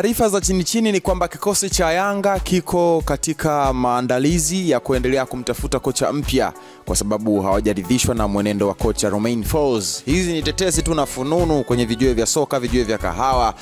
Taarifa za chini chini ni kwamba kikosi cha Yanga kiko katika maandalizi ya kuendelea kumtafuta kocha mpya kwa sababu hawajaridhishwa na mwenendo wa kocha Romain Folz. Hizi ni tetesi tu na fununu kwenye video vya soka, video vya kahawa,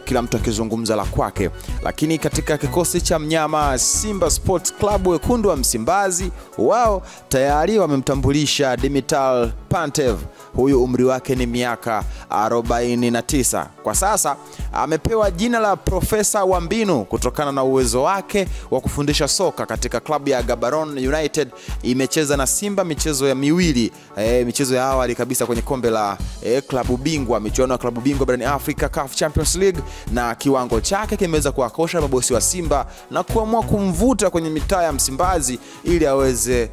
kila mtu akizungumza la kwake. Lakini katika kikosi cha mnyama Simba Sports Club wekundu wa Msimbazi, wao tayari wamemtambulisha Dimitar Pantev. Huyu umri wake ni miaka 49. Kwa sasa amepewa jina la Profesa wa mbinu kutokana na uwezo wake wa kufundisha soka katika klabu ya Gaborone United. Imecheza na Simba michezo ya miwili, michezo ya awali kabisa kwenye kombe la klabu bingwa, michuano ya klabu bingwa barani Afrika CAF Champions League, na kiwango chake kimeweza kuwakosha mabosi wa Simba na kuamua kumvuta kwenye mitaa ya Msimbazi ili aweze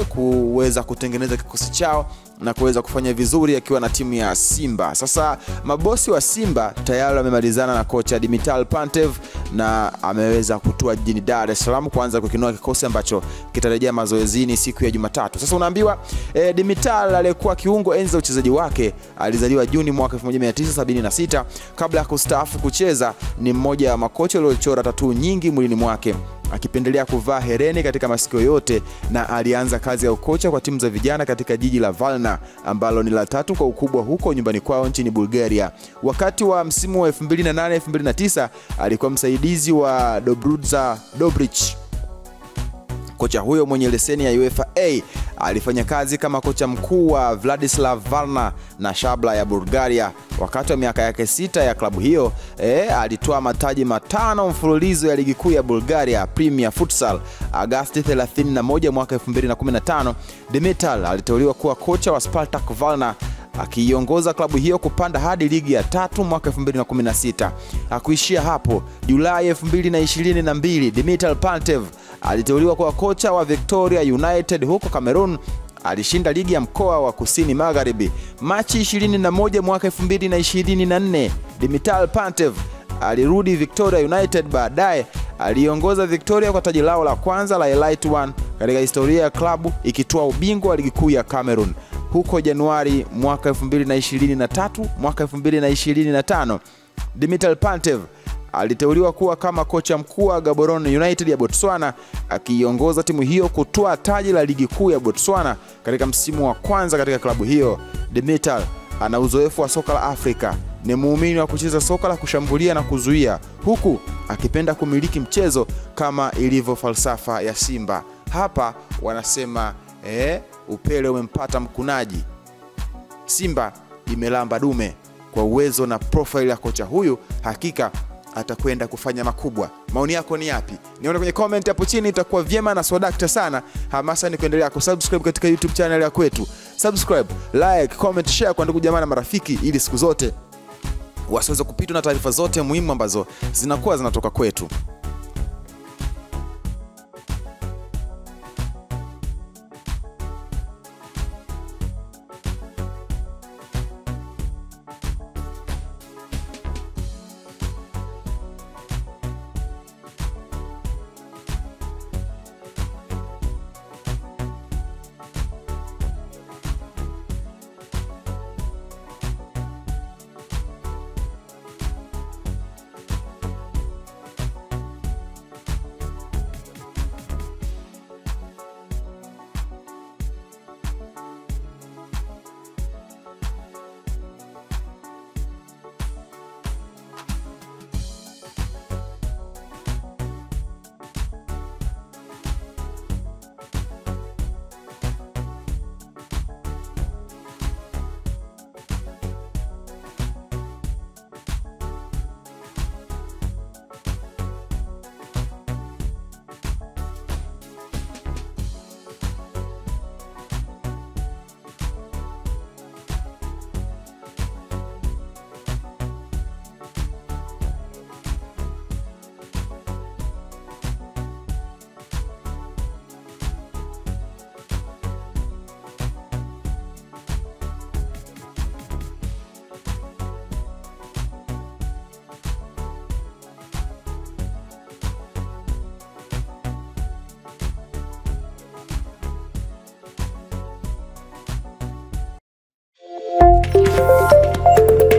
kuweza kutengeneza kikosi chao na kuweza kufanya vizuri akiwa na timu ya Simba. Sasa mabosi wa Simba tayari wamemalizana na kocha Dimitar Pantev na ameweza kutua jijini Dar es Salaam kuanza kukinua kikosi ambacho kitarejea mazoezini siku ya Jumatatu. Sasa unaambiwa Dimitar aliyekuwa kiungo enzi za uchezaji wake, alizaliwa Juni mwaka 1976. Kabla ya kustaafu kucheza, ni mmoja wa makocha waliochora tattoo nyingi mwilini mwake, akipendelea kuvaa hereni katika masikio yote, na alianza kazi ya ukocha kwa timu za vijana katika jiji la Varna ambalo ni la 3 kwa ukubwa huko nyumbani kwao nchini Bulgaria. Wakati wa msimu wa 2008-2009 alikuwa msaidizi wa Dobrudza Dobrich. Kocha huyo mwenye leseni ya UEFA A alifanya kazi kama kocha mkuu wa Vladislav Varna na Shabla ya Bulgaria. Wakati wa miaka yake 6 ya klabu hiyo, alitoa mataji 5 mfululizo ya ligi kuu ya Bulgaria Premier Futsal. Agosti 31 mwaka 2015, Dimitar aliteuliwa kuwa kocha wa Spartak Varna, akiiongoza klabu hiyo kupanda hadi ligi ya 3 mwaka 2016. Hakuishia hapo. Julai 2022, Dimitar Pantev aliteuliwa kuwa kocha wa Victoria United huko Cameroon. Alishinda ligi ya mkoa wa Kusini Magharibi. Machi 21 mwaka 2024, Dimitar Pantev alirudi Victoria United. Baadaye aliongoza Victoria kwa taji lao la kwanza la Elite 1 katika historia ya klabu, ikitoa ubingwa wa ligi kuu ya Cameroon. Huko Januari mwaka 2023, mwaka 2025, Dimitar Pantev aliteuliwa kuwa kama kocha mkuu wa Gaborone United ya Botswana, akiongoza timu hiyo kutoa taji la ligi kuu ya Botswana katika msimu wa kwanza katika klabu hiyo. Dimitar ana uzoefu wa soka la Afrika, ni muumini wa kucheza soka la kushambulia na kuzuia, huku akipenda kumiliki mchezo kama ilivyo falsafa ya Simba. Hapa wanasema upele umempata mkunaji. Simba imelamba dume. Kwa uwezo na profile ya kocha huyu, hakika atakwenda kufanya makubwa. Maoni yako ni yapi? Nione kwenye comment hapo chini, itakuwa vyema na swadakta sana. Hamasa ni kuendelea kusubscribe katika YouTube channel ya kwetu. Subscribe, like, comment, share kwa ndugu jamaa na marafiki, ili siku zote wasiweze kupitwa na taarifa zote muhimu ambazo zinakuwa zinatoka kwetu.